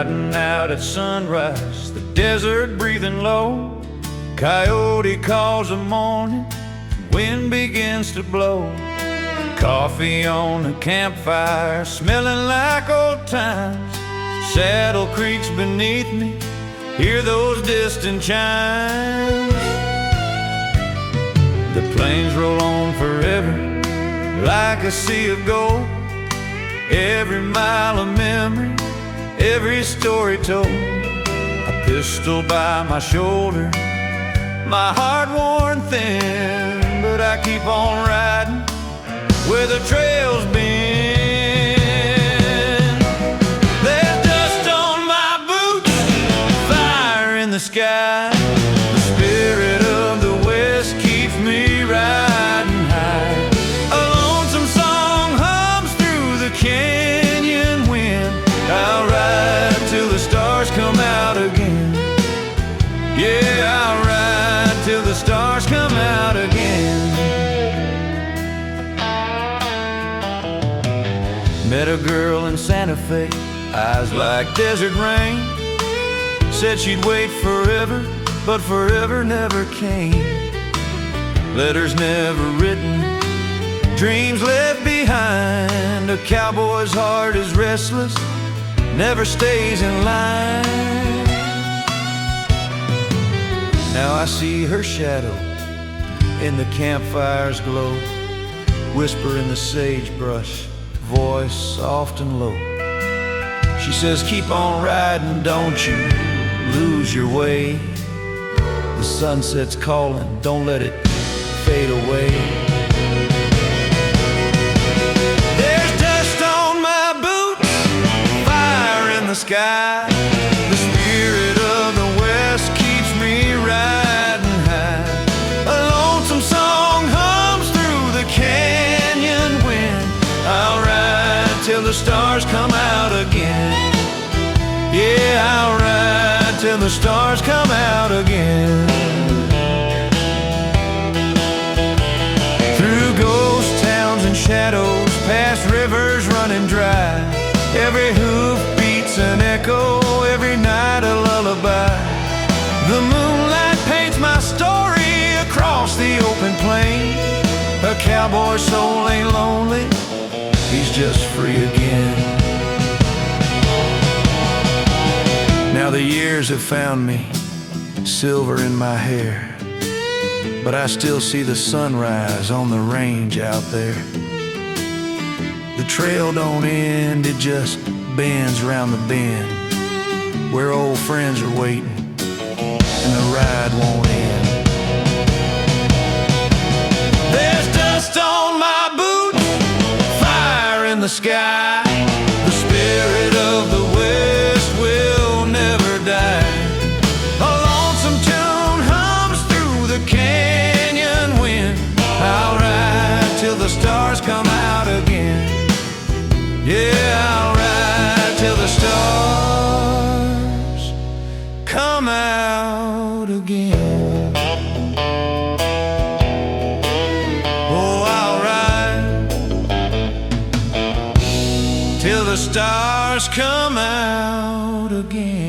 riding out at sunrise, the desert breathing low. Coyote calls the morning, wind begins to blow. Coffee on the campfire, smelling like old times. Saddle creaks beneath me, hear those distant chimes. The plains roll on forever, like a sea of gold. Every mile of memory, every story told. A pistol by my shoulder, my heart worn thin, but I keep on riding where the trail's been. There's dust on my boots, fire in the sky. The spirit of the West keeps me riding high. A lonesome song hums through the canyon wind. I'll ride till the stars come out again. Yeah, I'll ride till the stars come out again. Met a girl in Santa Fe, eyes like desert rain. Said she'd wait forever, but forever never came. Letters never written, dreams left behind. A cowboy's heart is restless, never stays in line. Now I see her shadow in the campfire's glow, whisper in the sagebrush, voice soft and low. She says, keep on riding, don't you lose your way. The sunset's calling, don't let it fade away. There's dust on my boots, fire in the sky. The spirit of the West keeps me riding high. A lonesome song hums through the canyon wind. I'll ride till the stars come out again. Yeah, I'll ride till the stars come out again. Through ghost towns and shadows, past rivers running dry. Every hoof beats an echo, every night a lullaby. The moonlight paints my story across the open plain. A cowboy's soul ain't lonely, he's just free again. Now the years have found me, silver in my hair, but I still see the sunrise on the range out there. The trail don't end, it just bends round the bend, where old friends are waiting and the ride won't end. There's dust on my boots, fire in the sky. The spirit of the West will never die. A lonesome tune hums through the canyon wind. I'll ride till the stars come out again. Yeah, I'll ride till the stars come out again. Oh, I'll ride till the stars come out again.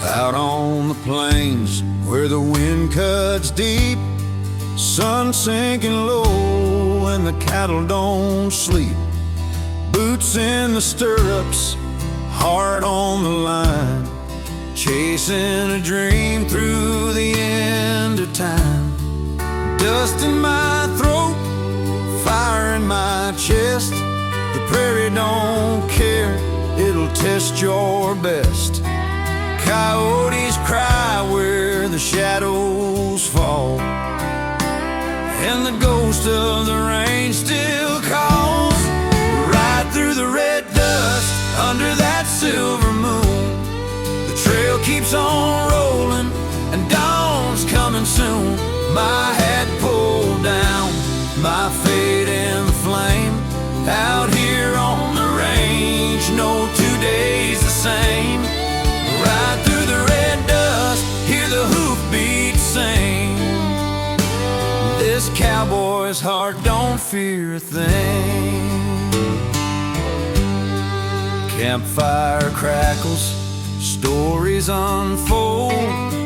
Out on the plains where the wind cuts deep, sun sinking low and the cattle don't sleep. Boots in the stirrups, heart on the line, chasing a dream through the end of time. Dust in my throat, fire in my chest. The prairie don't care, it'll test your best. Coyotes cry where the shadows fall, and the ghost of the range still calls. Right through the red dust, under that silver moon, the trail keeps on rolling, and dawn's coming coming soon. My hat pulled down, my fate in the flame. Out here on the range, no 2 days the same. Ride through the red dust, hear the hoofbeats sing. This cowboy's heart don't fear a thing. Campfire crackles, stories unfold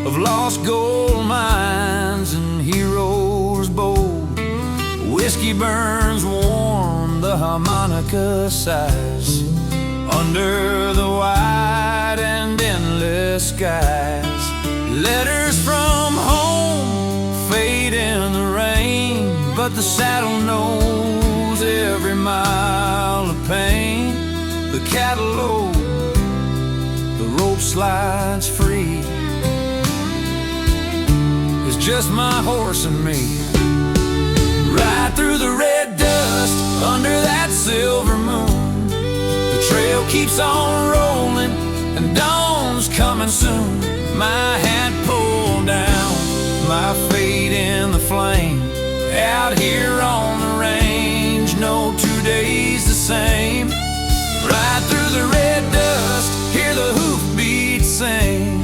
of lost gold mines and heroes bold. Whiskey burns warm, the harmonica sighs under the wide and endless skies. Letters from home fade in the rain, but the saddle knows every mile of pain. The cattle load, the rope slides free. It's just my horse and me. Ride through the red dust under that silver moon. The trail keeps on rolling and dawn's coming soon. My hat pulled down, my fate in the flame. Out here on the range, no 2 days the same. Ride through the red dust, hear the hoofbeats sing.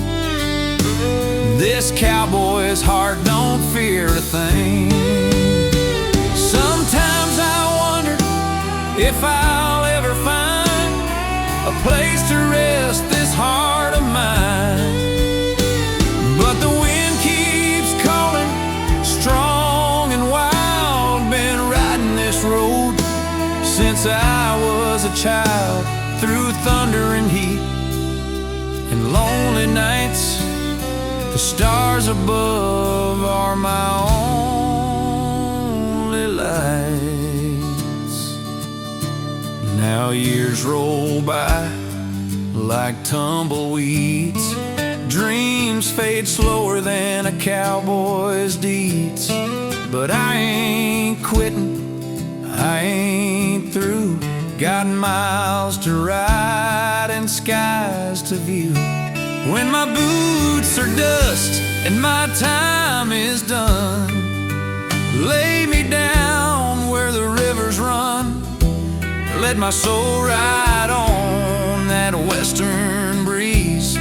This cowboy's heart don't fear a thing. Sometimes I wonder if I'll ever find a place to rest this heart of mine. But the wind keeps calling, strong and wild. Been riding this road since I was a child, through thunder and heat and lonely nights. The stars above are my only lights. Now years roll by like tumbleweeds. Dreams fade slower than a cowboy's deeds. But I ain't quitting, I ain't through. Got miles to ride and skies to view. When my boots are dust and my time is done, lay me down where the rivers run. Let my soul ride on that western breeze.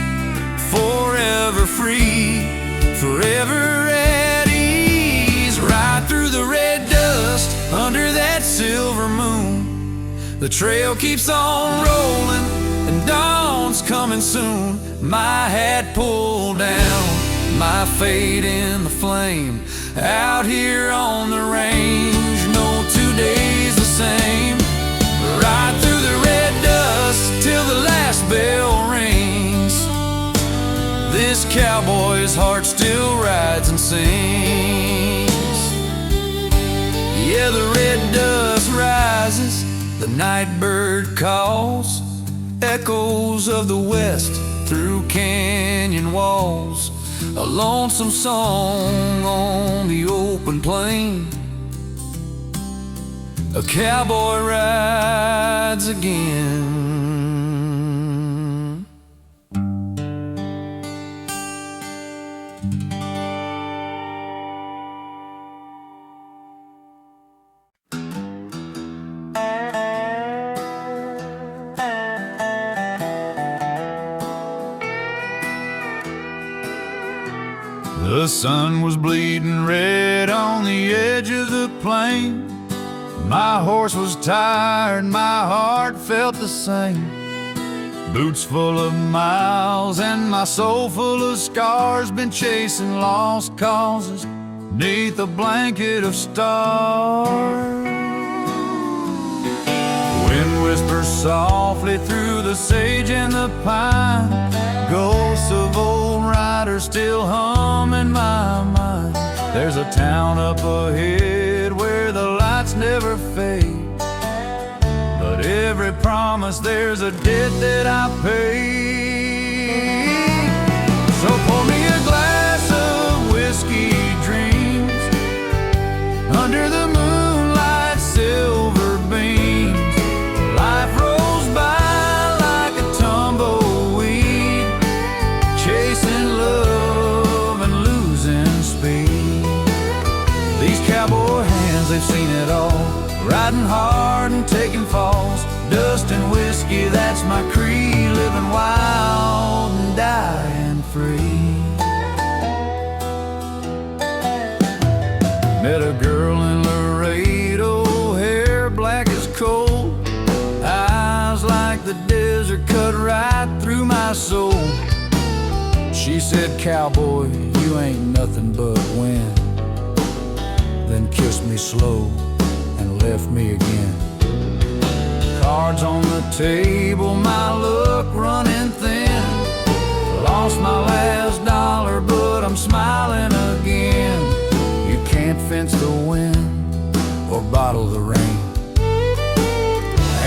Forever free, forever at ease. Ride through the red dust under that silver moon. The trail keeps on rolling and dawn's coming soon. My hat pulled down, my fate in the flame. Out here on the range, no 2 days the same. Ride through the red dust till the last bell rings. This cowboy's heart still rides and sings. Yeah, the red dust rises, the night bird calls, echoes of the west through canyon walls. A lonesome song on the open plain. A cowboy rides again. The sun was bleeding red on the edge of the plain. My horse was tired, my heart felt the same. Boots full of miles and my soul full of scars. Been chasing lost causes neath a blanket of stars. Wind whispers softly through the sage and the pine. Ghosts of old riders still hum in my mind. There's a town up ahead where the lights never fade, but every promise there's a debt that I paid. So pour me a glass of whiskey dreams under the moonlight silver beams. Life rolls by like a tumbleweed, chasing love and losing speed. they've seen it all. Riding hard and taking falls, dust and whiskey, that's my creed. Living wild and dying free. Met a girl in Laredo, hair black as coal, eyes like the desert cut right through my soul. She said, "Cowboy, you ain't nothing but wind." Then kissed me slow and left me again. Cards on the table, my luck running thin. Lost my last dollar, but I'm smiling again. You can't fence the wind or bottle the rain.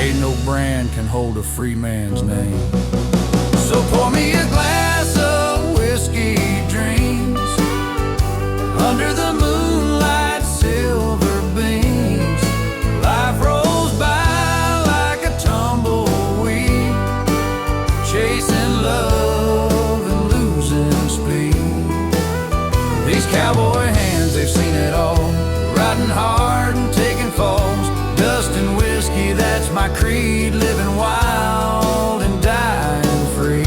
Ain't no brand can hold a free man's name. So pour me a glass of whiskey dreams, under the moonlight, silver beams. Life rolls by like a tumbleweed, chasing love and losing speed. These cowboy hands, they've seen it all. Riding hard and taking falls, dust and whiskey, that's my creed. Living wild and dying free.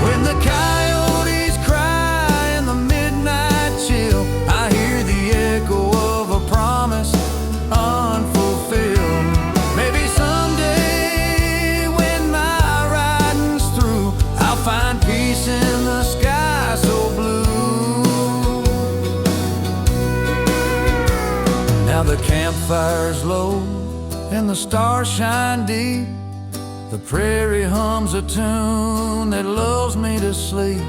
When the coyotes cry in the midnight chill, I hear the echo of a promise unfulfilled. Maybe someday when my riding's through, I'll find peace in the sky so blue. Now the campfire's low and the stars shine deep. The prairie hums a tune that lulls me to sleep.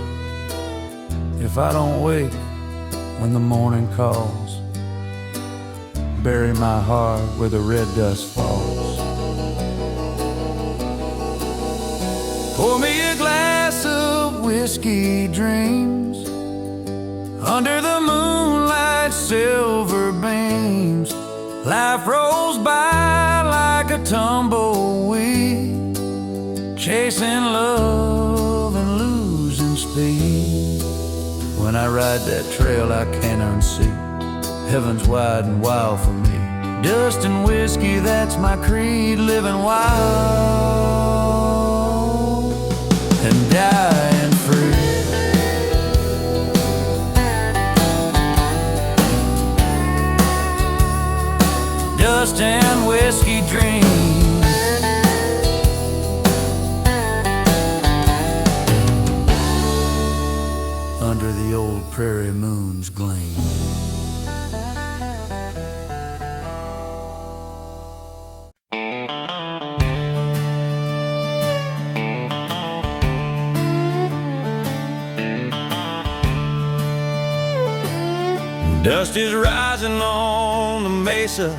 If I don't wake when the morning calls, bury my heart where the red dust falls. Pour me a glass of whiskey dreams, under the moonlight, silver beams. Life rolls by like a tumbleweed, chasing love and losing speed. When I ride that trail I can't unsee, heaven's wide and wild for me. Dust and whiskey, that's my creed. Living wild and dying free. Dust and whiskey dreams, under the old prairie moon's gleam. Dust is rising on the mesa,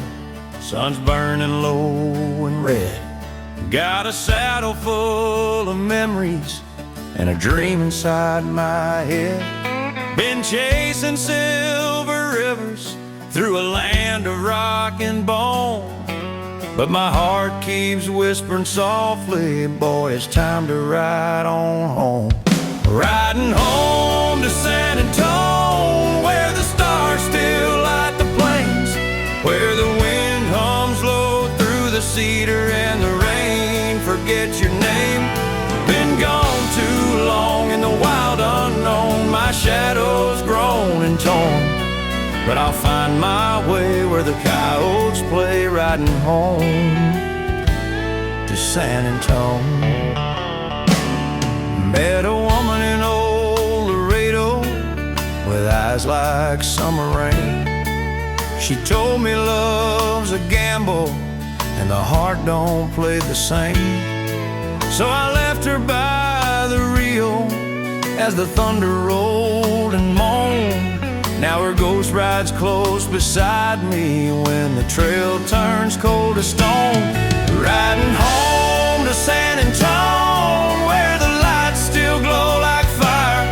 sun's burning low and red. Got a saddle full of memories and a dream inside my head. Been chasing silver rivers through a land of rock and bone, but my heart keeps whispering softly, boy, it's time to ride on home. Riding home to San Antonio, where the stars still light the plains, where the wind hums low through the cedar and the rain forgets your name. Been gone too long in the wild unknown, my shadow's grown and torn, but I'll find my way where the coyotes play. Riding home to San Antonio. Met a woman in old Laredo with eyes like summer rain. She told me love's a gamble and the heart don't play the same. So I left her by the Rio as the thunder rolled and moaned. Now her ghost rides close beside me when the trail turns cold as stone. Riding home to San Antonio, where the lights still glow like fire,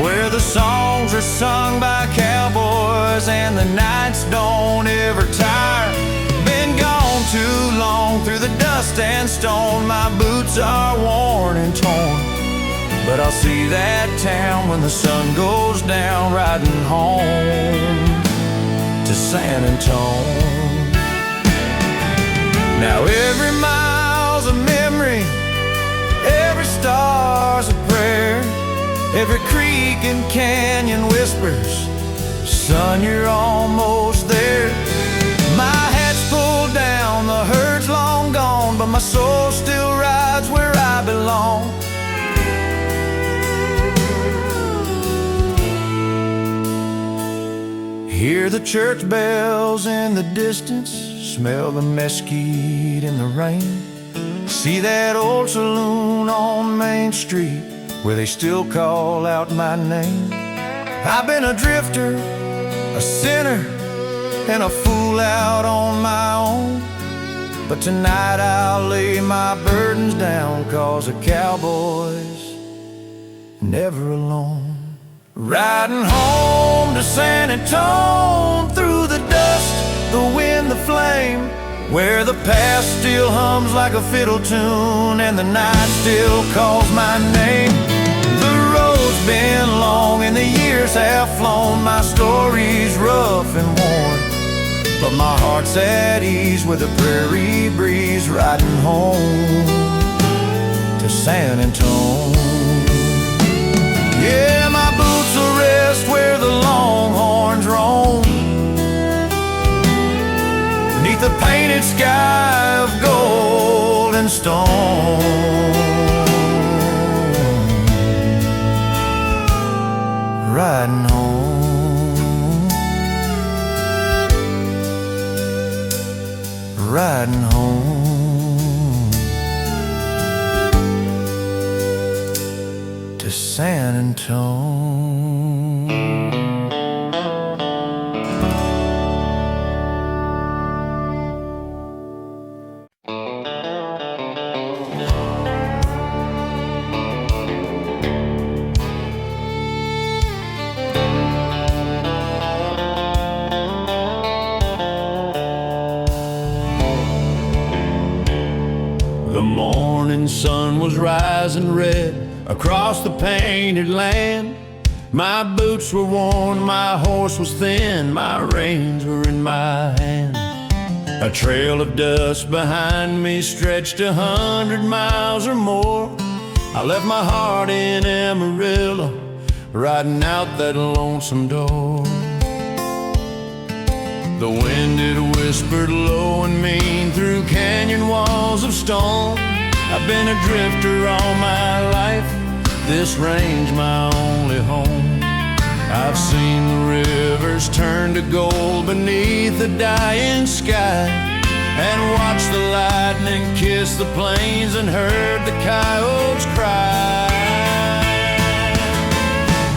where the songs are sung by cowboys and the nights don't ever tire. Been gone too long through the dust and stone, my boots are worn and torn, but I'll see that town when the sun goes down, riding home to San Antone. Now every mile's a memory, every star's a prayer, every creek and canyon whispers, son, you're almost there. My hat's pulled down, the herd's long gone, but my soul still rides where I belong. Hear the church bells in the distance, smell the mesquite in the rain, see that old saloon on Main Street where they still call out my name. I've been a drifter, a sinner, and a fool out on my own, but tonight I'll lay my burdens down, 'cause a cowboy's never alone. Riding home to San Antone, through the dust, the wind, the flame, where the past still hums like a fiddle tune and the night still calls my name. The road's been long and the years have flown, my story's rough and worn, but my heart's at ease with a prairie breeze, riding home to San Antone. Yeah, my boots will rest where the longhorns roam, beneath the painted sky of gold and stone. Riding home, riding home to San Antone. The morning sun was rising red across the painted land. My boots were worn, my horse was thin, my reins were in my hand. A trail of dust behind me stretched 100 miles or more. I left my heart in Amarillo, riding out that lonesome door. The wind, it whispered low and mean through canyon walls of stone. I've been a drifter all my life, this range my only home. I've seen the rivers turn to gold beneath the dying sky, and watched the lightning kiss the plains and heard the coyotes cry.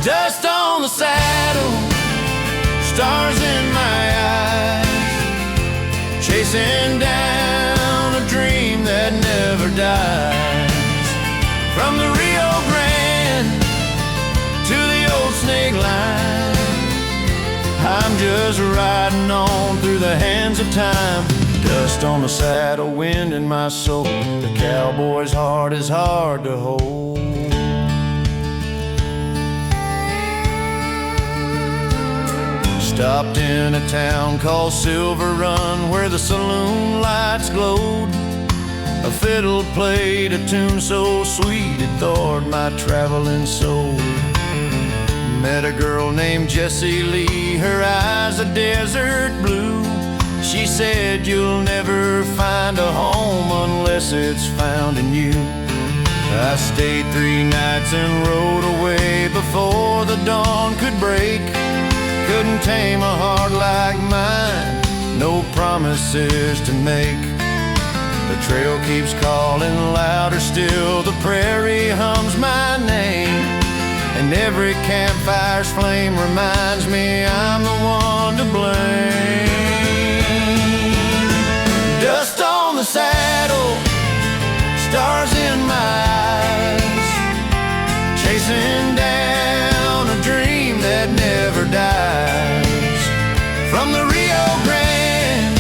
Dust on the saddle, stars in my eyes, chasing down a dream that never dies. From the Rio Grande to the old snake line, I'm just riding on through the hands of time. Dust on the saddle, wind in my soul, the cowboy's heart is hard to hold. Stopped in a town called Silver Run where the saloon lights glowed. A fiddle played a tune so sweet it thawed my traveling soul. Met a girl named Jessie Lee, her eyes a desert blue. She said, you'll never find a home unless it's found in you. I stayed 3 nights and rode away before the dawn could break. Couldn't tame a heart like mine, no promises to make. The trail keeps calling louder still, the prairie hums my name, and every campfire's flame reminds me I'm the one to blame. Dust on the saddle, stars in my eyes, chasing down a dream that never dies. From the Rio Grande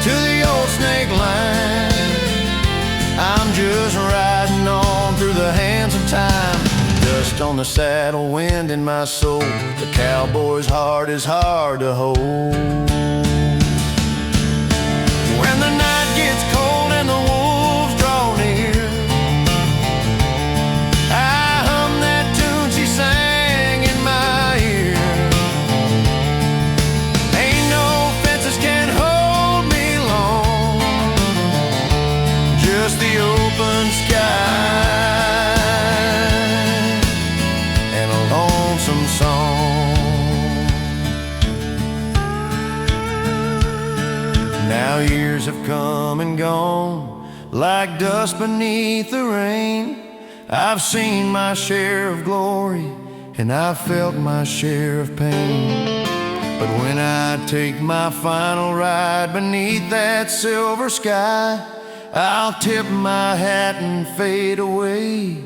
to the old snake line, I'm just riding on through the hands of time. Dust on the saddle, wind in my soul. The cowboy's heart is hard to hold. When the night gets cold and the wolves draw near, I hum that tune she sang in my ear. Ain't no fences can hold me long, just the open sky and a lonesome song. Now years have come and gone like dust beneath the rain. I've seen my share of glory and I've felt my share of pain. But when I take my final ride beneath that silver sky, I'll tip my hat and fade away.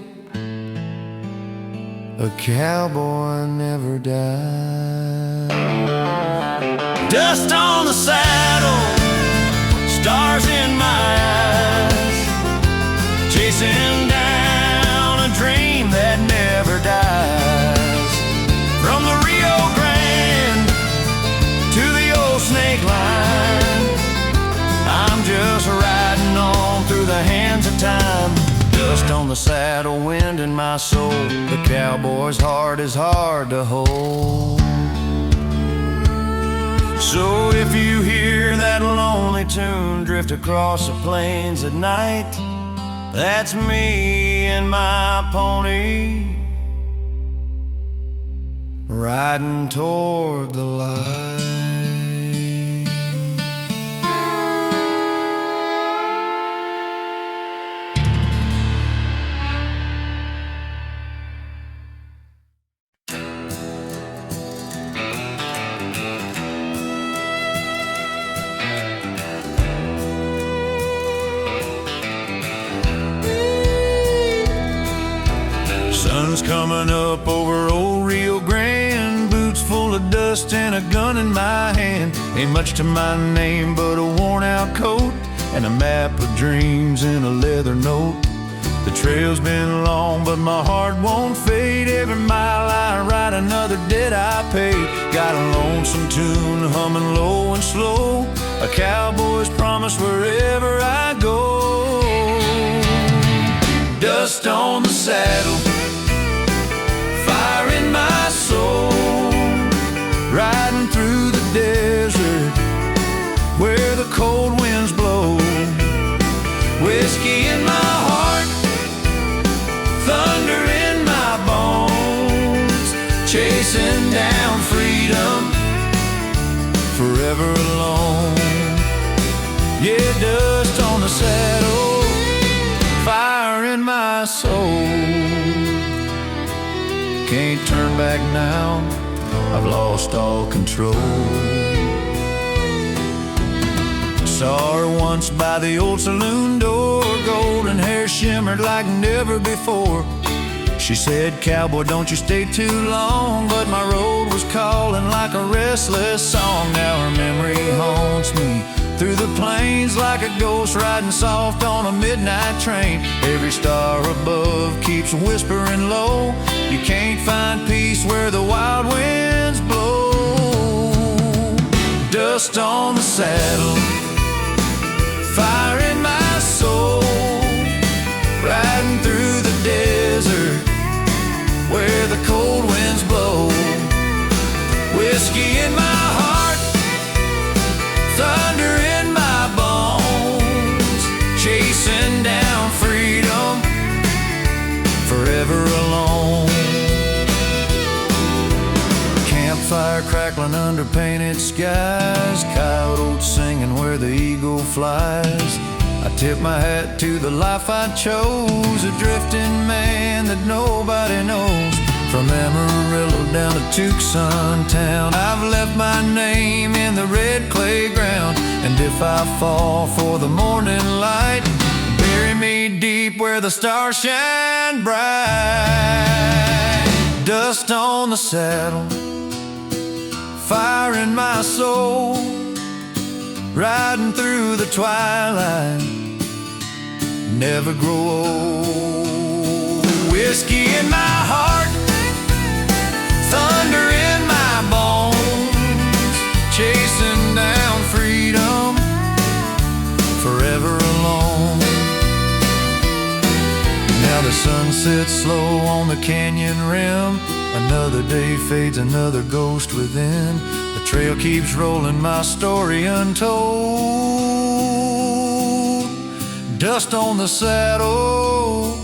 A cowboy never died. Dust on the saddle, stars in my eyes, chasing down a dream that never dies. From the Rio Grande to the old snake line, I'm just riding on through the hands of time. Dust on the saddle, wind in my soul. The cowboy's heart is hard to hold. So if you hear that lonely tune drift across the plains at night, that's me and my pony riding toward the light. Sun's coming up over old Rio Grande, boots full of dust and a gun in my hand. Ain't much to my name but a worn out coat and a map of dreams in a leather note. The trail's been long but my heart won't fade. Every mile I ride another debt I pay. Got a lonesome tune humming low and slow, a cowboy's promise wherever I go. Dust on the saddle, fire in my soul, riding through the desert where the cold winds blow. Whiskey in my heart, thunder in my bones, chasing down freedom, forever alone. Yeah, dust on the saddle, fire in my soul. Can't turn back now, I've lost all control. Saw her once by the old saloon door, golden hair shimmered like never before. She said, "Cowboy, don't you stay too long," but my road was calling like a restless song. Now her memory haunts me through the plains like a ghost riding soft on a midnight train. Every star above keeps whispering low, you can't find peace where the wild winds blow. Dust on the saddle, fire in my soul, riding through the desert where the cold winds blow. Whiskey in my heart, thunder in my bones, chasing down freedom, forever alone. Campfire crackling under painted skies, coyotes singing where the eagle flies. I tip my hat to the life I chose, a drifting man that nobody knows. From Amarillo down to Tucson town, I've left my name in the red clay ground. And if I fall for the morning light, bury me deep where the stars shine bright. Dust on the saddle, fire in my soul, riding through the twilight, never grow old. Whiskey in my heart, sunset slow on the canyon rim. Another day fades, another ghost within. The trail keeps rolling, my story untold. Dust on the saddle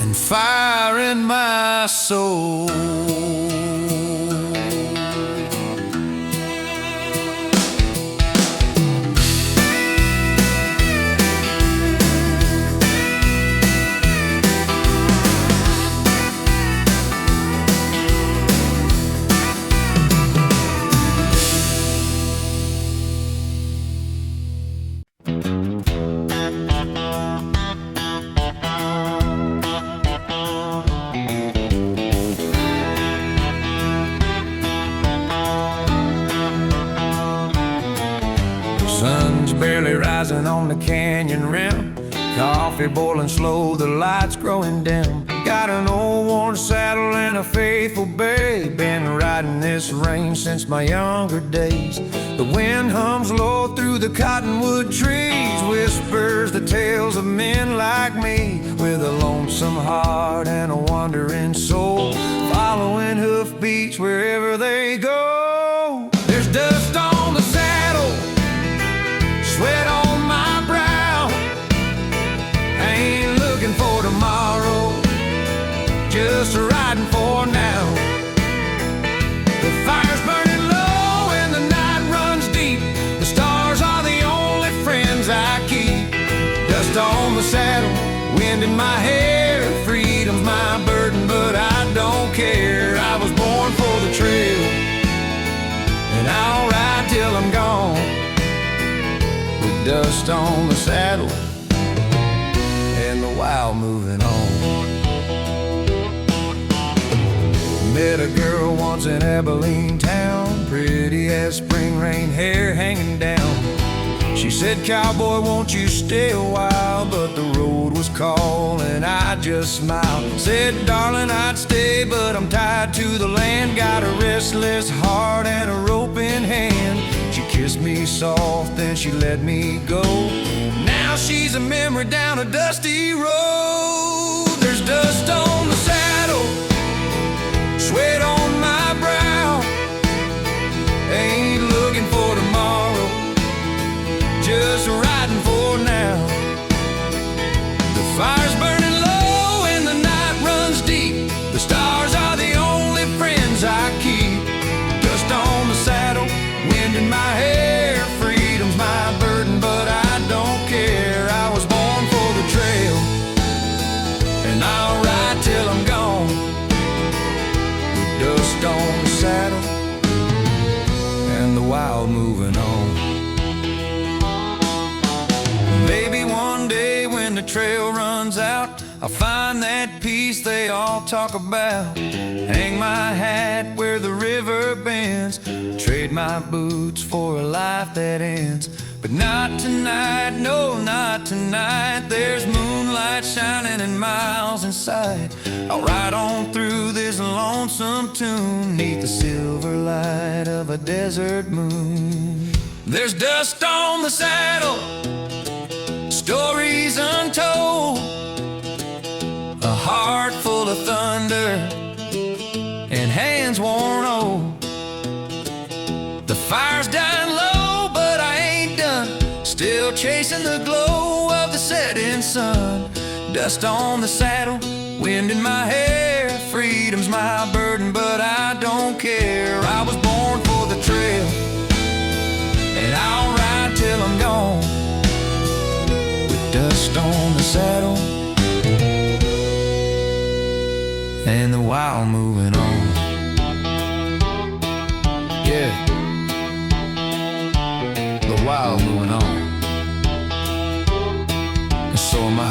and fire in my soul. Sun's barely rising on the canyon rim. Coffee boiling slow, the lights growing dim. Got an old worn saddle and a faithful bay. Been riding this range since my younger days. The wind hums low through the cottonwood trees, whispers the tales of men like me, with a lonesome heart and a wandering soul, following hoofbeats wherever they go. There's dust on the saddle, sweat on my brow. I ain't looking for tomorrow, just riding for now. The fire's burning low and the night runs deep. The stars are the only friends I keep. Dust on the saddle, wind in my hair. Freedom's my burden, but I don't care. I was born for the trail, and I'll ride till I'm gone. Dust on the saddle and the wild moving on. Met a girl once in Abilene town, pretty as spring rain, hair hanging down. She said, "Cowboy, won't you stay a while?" But the road was calling, I just smiled. Said, "Darling, I'd stay, but I'm tied to the land. Got a restless heart and a rope in hand." She kissed me soft, then she let me go. Now she's a memory down a dusty road. There's dust on the saddle, sweat on my brow. Ain't looking for tomorrow, just riding for now. The fire's burning low and the night runs deep. The stars are the only friends I keep. Dust on the saddle, wind in my hair. Freedom's my burden, but I don't care. I was born for the trail, and I'll ride till I'm gone. Dust on the saddle and the wild moving on. Maybe one day when the trail runs out, I'll find that peace they all talk about. Hang my hat where the river bends, trade my boots for a life that ends. But not tonight, no, not tonight. There's moonlight shining and miles in sight. I'll ride on through this lonesome tune, neath the silver light of a desert moon. There's dust on the saddle, stories untold, a heart full of thunder and hands worn old. The fire's dying low, but I ain't done, still chasing the glow of the setting sun. Dust on the saddle, wind in my hair. Freedom's my burden, but I don't care. I was born for the trail, and I'll ride till I'm gone. Dust on the saddle and the wild moving on. Yeah, the wild moving on, and so am I.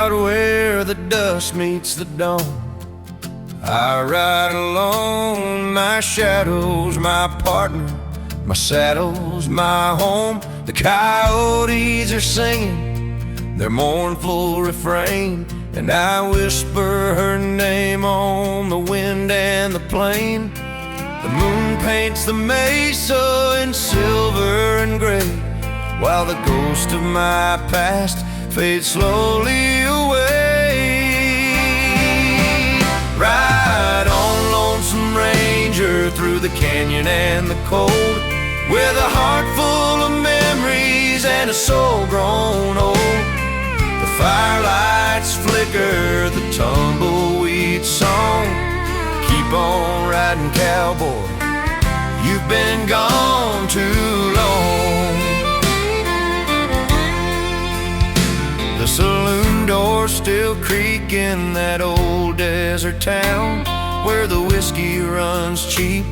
Out where the dust meets the dawn, I ride alone, my shadow's my partner, my saddle's my home. The coyotes are singing their mournful refrain, and I whisper her name on the wind and the plain. The moon paints the mesa in silver and gray, while the ghost of my past fades slowly away. Ride on, lonesome ranger, through the canyon and the cold, with a heart full of memories and a soul grown old. The firelights flicker, the tumbleweed song. Keep on riding, cowboy, you've been gone too long. The saloon door still creak in that old desert town, where the whiskey runs cheap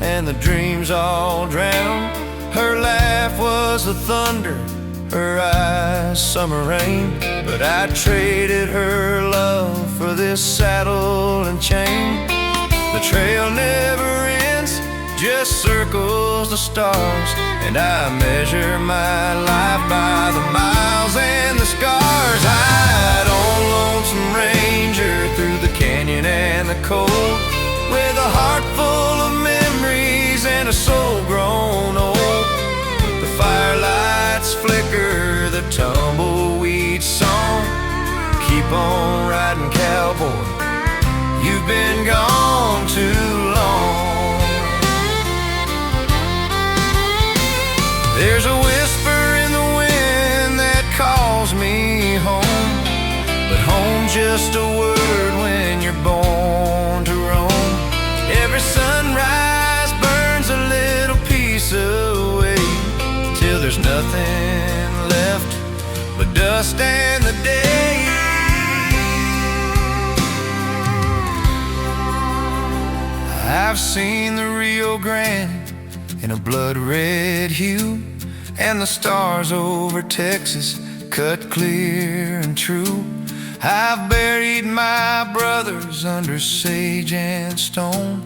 and the dreams all drown. Her laugh was the thunder, her eyes summer rain, but I traded her love for this saddle and chain. The trail never ends, just circles the stars, and I measure my life by the miles and the scars. Ride on, lonesome ranger, through the canyon and the cold, with a heart full of memories and a soul grown old. The firelights flicker, the tumbleweed song. Keep on riding, cowboy, you've been gone too long. There's a whisper in the wind that calls me home, but home's just a word when you're born to roam. Every sunrise burns a little piece away, till there's nothing left but dust and the day. I've seen the Rio Grande in a blood-red hue, and the stars over Texas cut clear and true. I've buried my brothers under sage and stone,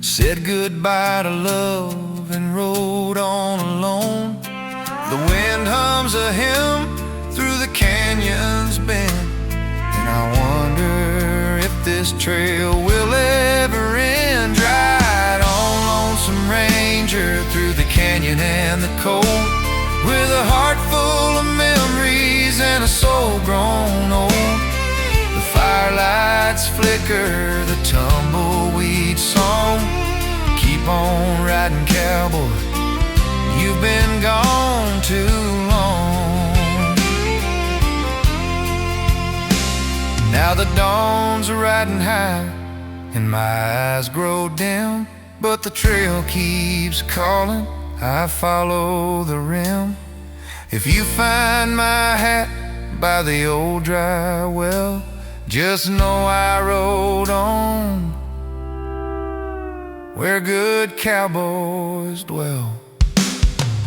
said goodbye to love and rode on alone. The wind hums a hymn through the canyon's bend, and I wonder if this trail will ever end. Ride on, lonesome ranger, through the canyon and the cold, with a heart full of memories and a soul grown old. The firelights flicker, the tumbleweed song. Keep on riding, cowboy, you've been gone too long. Now the dawn's riding high and my eyes grow dim, but the trail keeps calling, I follow the rim. If you find my hat by the old dry well, just know I rode on where good cowboys dwell.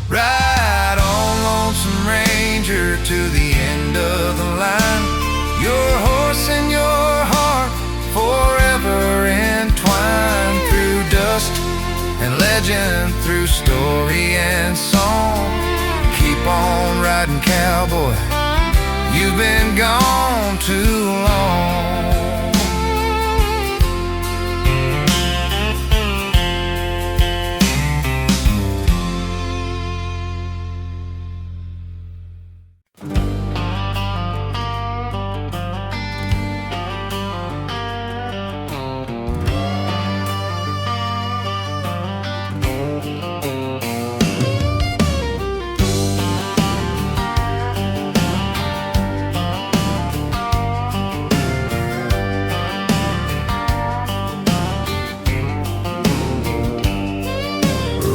Ride on, lonesome ranger, to the end of the line, your horse and your heart forever entwined, through dust and legend, through story and song. Keep on riding, cowboy, you've been gone too long.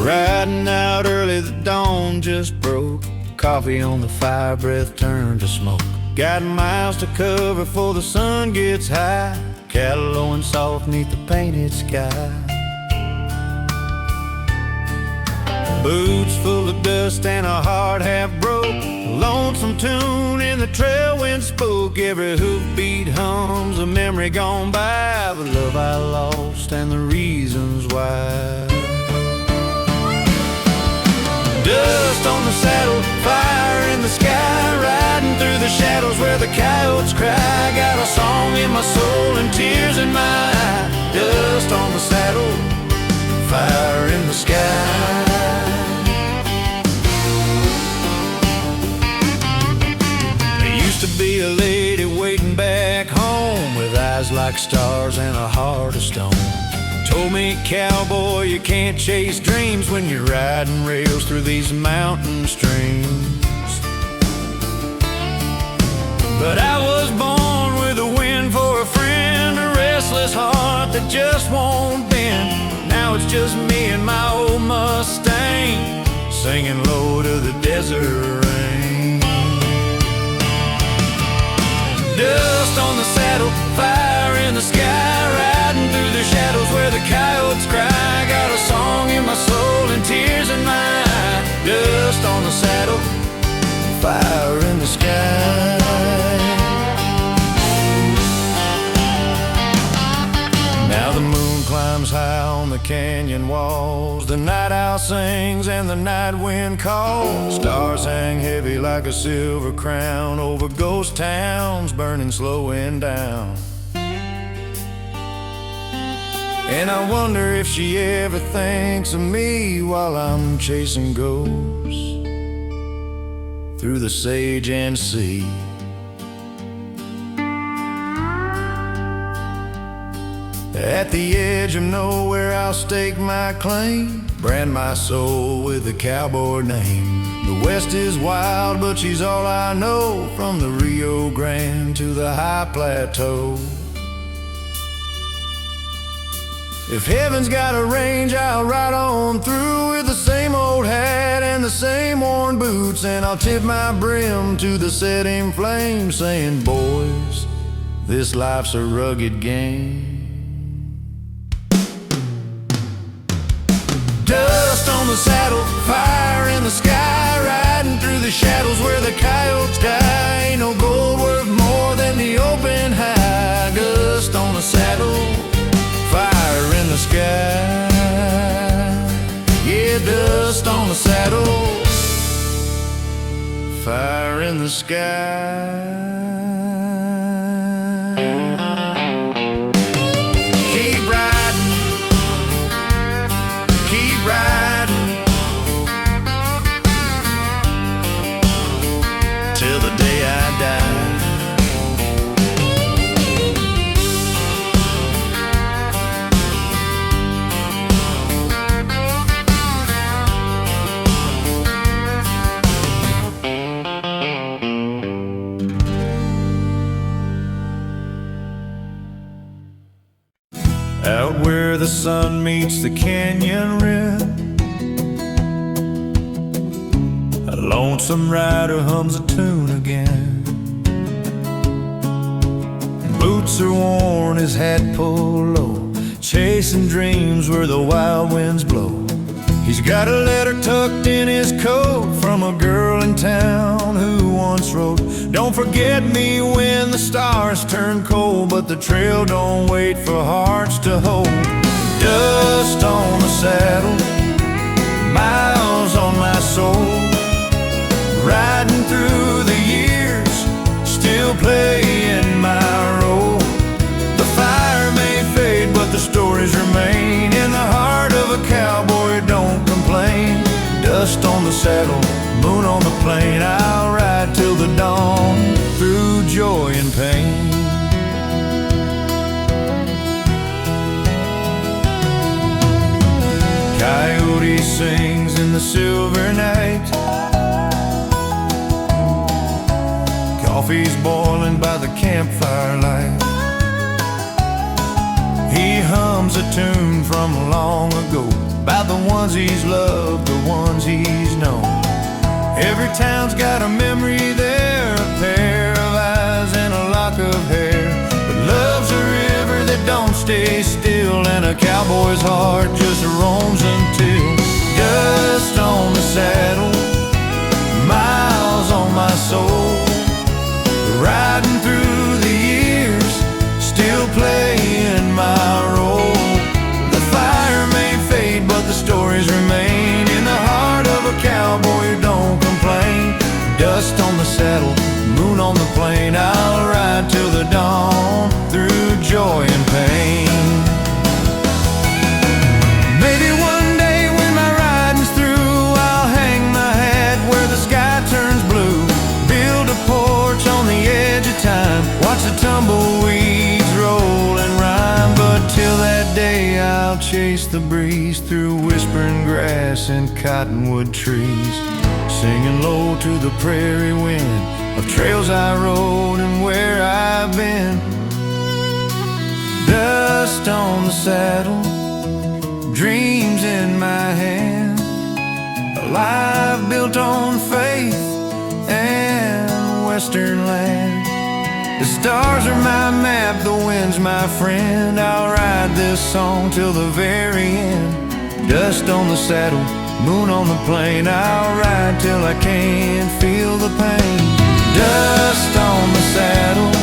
Riding out early, the dawn just broke. Coffee on the fire, breath turned to smoke. Got miles to cover before the sun gets high. Cattle lowing soft neath the painted sky. Boots full of dust and a heart half broke. A lonesome tune in the trail wind spoke. Every hoofbeat hums a memory gone by, the love I lost and the reasons why. Dust on the saddle, fire in the sky, riding through the shadows where the coyotes cry. Got a song in my soul and tears in my eye. Dust on the saddle, fire in the sky. There used to be a lady waiting back home with eyes like stars and a heart of stone. Told me, cowboy, you can't chase dreams when you're riding rails through these mountain streams. But I was born with a wind for a friend, a restless heart that just won't bend. Now it's just me and my old Mustang, singing low to the desert rain. Dust on the saddle, fire in the sky, riding through the shadows where the coyotes cry. Got a song in my soul and tears in my eye. Dust on the saddle, fire in the sky. Now the moon climbs high on the canyon walls. The night owl sings and the night wind calls. Stars hang heavy like a silver crown over ghost towns burning, slowing down. And I wonder if she ever thinks of me while I'm chasing ghosts through the sage and sea. At the edge of nowhere I'll stake my claim, brand my soul with a cowboy name. The West is wild, but she's all I know, from the Rio Grande to the high plateau. If heaven's got a range, I'll ride on through with the same old hat and the same worn boots, and I'll tip my brim to the setting flame, saying, boys, this life's a rugged game. Dust on the saddle, fire in the sky, riding through the shadows where the coyotes die. Ain't no gold worth more than the open high. Dust on the saddle, fire in the sky. Yeah, dust on the saddle, fire in the sky. Till the day I die. Out where the sun meets the canyon rim, a lonesome rider hums a tune again. Boots are worn, his hat pulled low, chasing dreams where the wild winds blow. He's got a letter tucked in his coat from a girl in town who once wrote, don't forget me when the stars turn cold, but the trail don't wait for hearts to hold. Dust on the saddle, miles on my soul, riding through the years, still playing my role. The fire may fade, but the stories remain in the heart of a cowboy, don't complain. Dust on the saddle, moon on the plain, I'll ride till the dawn, through joy and pain. Coyote sings in the silver night, coffee's boiling by the campfire light. He hums a tune from long ago, about the ones he's loved, the ones he's known. Every town's got a memory there, a pair of eyes and a lock of hair. But love's a river that don't stay still, and a cowboy's heart just roams until dust dust on the saddle, miles on my soul, riding through the years, still playing my role. The fire may fade, but the stories remain in the heart of a cowboy who don't complain. Dust on the saddle, moon on the plain, I'll ride till the dawn, through joy and pain. Maybe one day when my riding's through, I'll hang my hat where the sky turns blue, build a porch on the edge of time, watch the tumbleweeds roll and rhyme. But till that day I'll chase the breeze through whispering grass and cottonwood trees, singing low to the prairie wind of trails I rode and where I've been. Dust on the saddle, dreams in my hand, a life built on faith and western land. The stars are my map, the wind's my friend, I'll ride this song till the very end. Dust on the saddle, moon on the plain, I'll ride till I can't feel the pain. Dust on the saddle,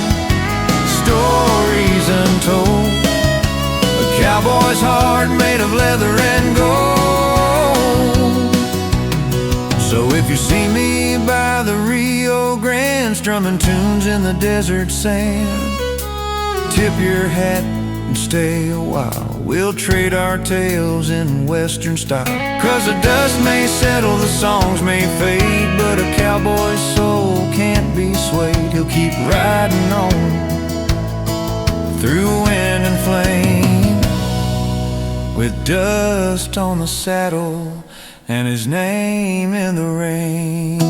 stories untold, a cowboy's heart made of leather and gold. So if you see me by the Rio Grande, strumming tunes in the desert sand, tip your hat and stay a while, we'll trade our tales in western style. 'Cause the dust may settle, the songs may fade, but a cowboy's soul can't be swayed. He'll keep riding on through wind and flame, with dust on the saddle and his name in the rain.